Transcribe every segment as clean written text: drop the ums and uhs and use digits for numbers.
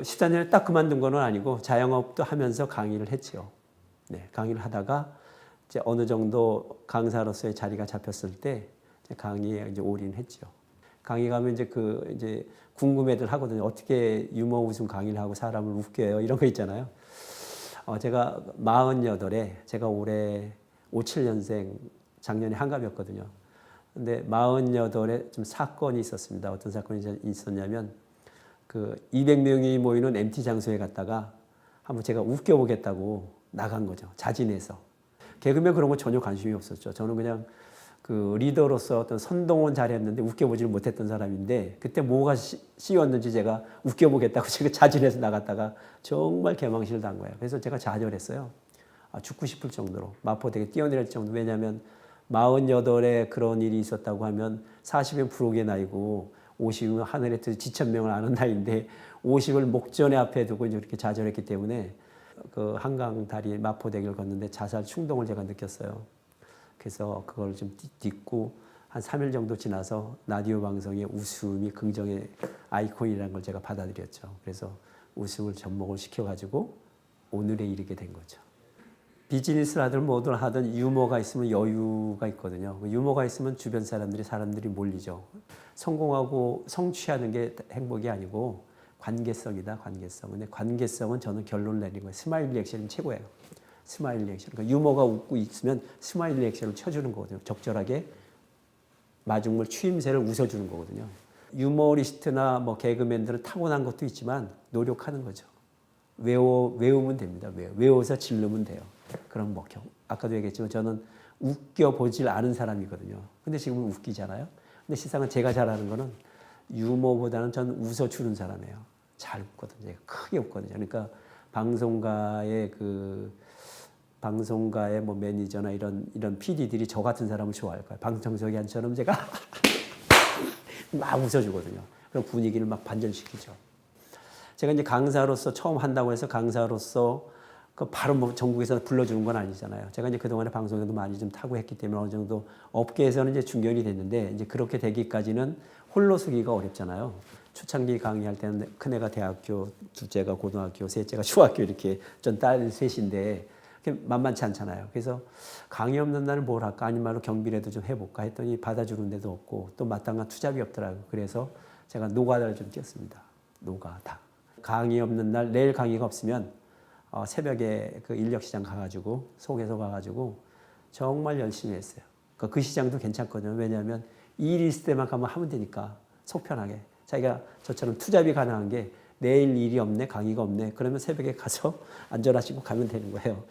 14년에 딱 그만둔 건 아니고 자영업도 하면서 강의를 했죠. 네, 강의를 하다가 이제 어느 정도 강사로서의 자리가 잡혔을 때 이제 강의에 이제 올인했죠. 강의 가면 이제 궁금해들 하거든요. 어떻게 유머 웃음 강의를 하고 사람을 웃겨요? 이런 거 있잖아요. 제가 48에 제가 올해 57년생 작년에 한갑이었거든요. 근데 48에 좀 사건이 있었습니다. 어떤 사건이 있었냐면 200명이 모이는 MT 장소에 갔다가 한번 제가 웃겨보겠다고 나간 거죠. 자진해서. 개그맨 그런 거 전혀 관심이 없었죠. 저는 그냥 리더로서 어떤 선동은 잘했는데 웃겨보지를 못했던 사람인데 그때 뭐가 씌웠는지 제가 웃겨보겠다고 제가 자진해서 나갔다가 정말 개망신을 당 거예요. 그래서 제가 좌절했어요. 죽고 싶을 정도로 마포대교 뛰어내릴 정도. 왜냐하면 48에 그런 일이 있었다고 하면 40은 부록의 나이고 50은 하늘에 뜨 지천명을 아는 나이인데 50을 목전에 앞에 두고 이렇게 좌절했기 때문에 한강 다리 마포대교를 걷는데 자살 충동을 제가 느꼈어요. 그래서 그걸 좀 딛고 한 3일 정도 지나서 라디오 방송에 웃음이 긍정의 아이콘이라는 걸 제가 받아들였죠. 그래서 웃음을 접목을 시켜가지고 오늘에 이르게 된 거죠. 비즈니스를 하든 뭐든 하든 유머가 있으면 여유가 있거든요. 유머가 있으면 주변 사람들이 몰리죠. 성공하고 성취하는 게 행복이 아니고 관계성이다, 관계성. 근데 관계성은 저는 결론을 내린 거예요. 스마일 리액션이 최고예요. 스마일 리액션. 그러니까 유머가 웃고 있으면 스마일 리액션을 쳐주는 거거든요. 적절하게 마중물 추임새를 웃어주는 거거든요. 유머리스트나 뭐 개그맨들은 타고난 것도 있지만 노력하는 거죠. 외우면 됩니다. 외워서 질르면 돼요. 그럼 먹혀. 아까도 얘기했지만 저는 웃겨보질 않은 사람이거든요. 근데 지금은 웃기잖아요. 근데 시상은 제가 잘하는 거는 유머보다는 저는 웃어주는 사람이에요. 잘 웃거든요. 크게 웃거든요. 그러니까 방송가의 뭐 매니저나 이런 PD들이 저 같은 사람을 좋아할 거예요. 방청석에 앉혀놓으면 제가 막 웃어주거든요. 그럼 분위기를 막 반전시키죠. 제가 이제 강사로서 처음 한다고 해서 강사로서 바로 뭐 전국에서 불러주는 건 아니잖아요. 제가 이제 그동안에 방송에도 많이 좀 타고 했기 때문에 어느 정도 업계에서는 이제 중견이 됐는데 이제 그렇게 되기까지는 홀로 서기가 어렵잖아요. 초창기 강의할 때는 큰애가 대학교, 둘째가 고등학교, 셋째가 중학교 이렇게 전 딸 셋인데 만만치 않잖아요. 그래서 강의 없는 날은 뭘 할까? 아니면 말로 경비라도 좀 해볼까 했더니 받아주는 데도 없고 또 마땅한 투잡이 없더라고요. 그래서 제가 노가다를 좀 뛰었습니다. 노가다. 강의 없는 날, 내일 강의가 없으면 새벽에 인력시장 가가지고 속에서 가가지고 정말 열심히 했어요. 그 시장도 괜찮거든요. 왜냐하면 일이 있을 때만 가면 하면 되니까 속 편하게. 자기가 저처럼 투잡이 가능한 게 내일 일이 없네, 강의가 없네. 그러면 새벽에 가서 안전하시고 가면 되는 거예요.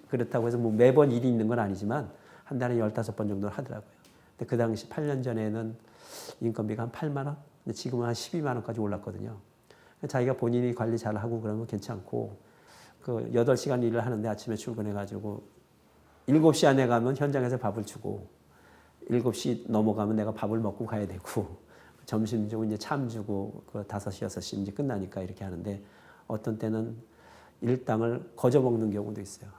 그렇다고 해서 뭐 매번 일이 있는 건 아니지만 한 달에 15번 정도는 하더라고요. 근데 그 당시 8년 전에는 인건비가 한 8만 원? 근데 지금은 한 12만 원까지 올랐거든요. 자기가 본인이 관리 잘하고 그러면 괜찮고 8시간 일을 하는데 아침에 출근해가지고 7시 안에 가면 현장에서 밥을 주고 7시 넘어가면 내가 밥을 먹고 가야 되고 점심 주고 이제 참 주고 5시, 6시 이제 끝나니까 이렇게 하는데 어떤 때는 일당을 거저 먹는 경우도 있어요.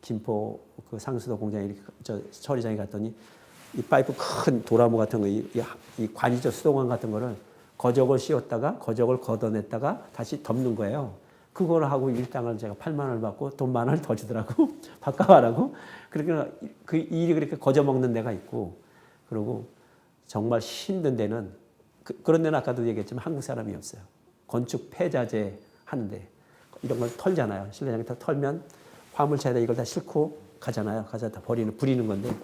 김포 상수도 공장에 이렇게 처리장에 갔더니 이 파이프 큰 도라모 같은 거, 이 관이죠. 수도관 같은 거를 거적을 씌웠다가 거적을 걷어냈다가 다시 덮는 거예요. 그걸 하고 일당을 제가 8만 원을 받고 돈 1만 원을 더 주더라고. 바꿔가라고. 그러니까 그 일이 그렇게 거저 먹는 데가 있고 그리고 정말 힘든 데는 그런 데는 아까도 얘기했지만 한국 사람이 없어요. 건축 폐자재 하는데 이런 걸 털잖아요. 실내장에 다 털면 화물차에다 이걸 다 싣고 가잖아요. 가서 다 부리는 건데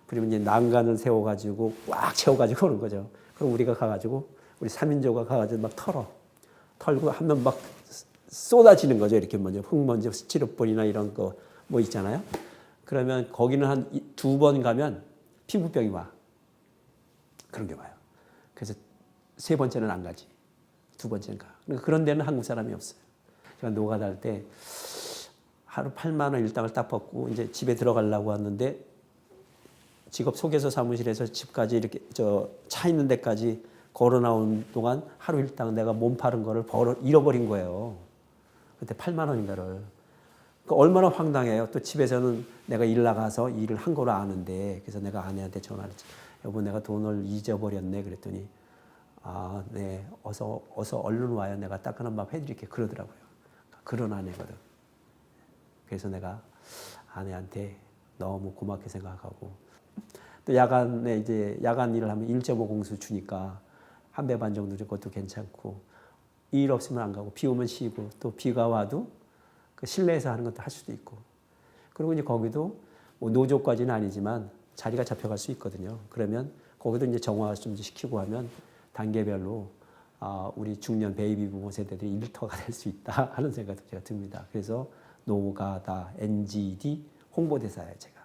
부리면 이제 난간을 세워가지고 꽉 채워가지고 오는 거죠. 그럼 우리가 가가지고 우리 3인조가 가가지고 막 털고 하면 막 쏟아지는 거죠. 이렇게 먼저 흙먼지, 스티로폼이나 이런 거 뭐 있잖아요. 그러면 거기는 한 2번 가면 피부병이 와. 그런 게 와요. 그래서 3번째는 안 가지. 2번째는 가. 그러니까 그런 데는 한국 사람이 없어요. 제가 노가다 할 때 하루 8만 원 일당을 딱 받고 이제 집에 들어가려고 왔는데 직업 소개서 사무실에서 집까지 이렇게 차 있는 데까지 걸어 나온 동안 하루 일당 내가 몸 파는 거를 잃어버린 거예요. 그때 8만 원인가를. 그러니까 얼마나 황당해요. 또 집에서는 내가 일 나가서 일을 한 거로 아는데 그래서 내가 아내한테 전화를 했지. 여보 내가 돈을 잊어버렸네. 그랬더니 아, 네, 어서 얼른 와요. 내가 따끈한 밥 해드릴게. 그러더라고요. 그런 아내거든. 그래서 내가 아내한테 너무 고맙게 생각하고 또 야간에 이제 야간 일을 하면 1.5 공수 주니까 한 배 반 정도 줄 것도 괜찮고 일 없으면 안 가고 비 오면 쉬고 또 비가 와도 그 실내에서 하는 것도 할 수도 있고 그리고 이제 거기도 뭐 노조까지는 아니지만 자리가 잡혀갈 수 있거든요. 그러면 거기도 이제 정화 좀 시키고 하면 단계별로 우리 중년 베이비 부모 세대들이 일터가 될 수 있다 하는 생각도 제가 듭니다. 그래서 노가다 NGD 홍보대사예요, 제가.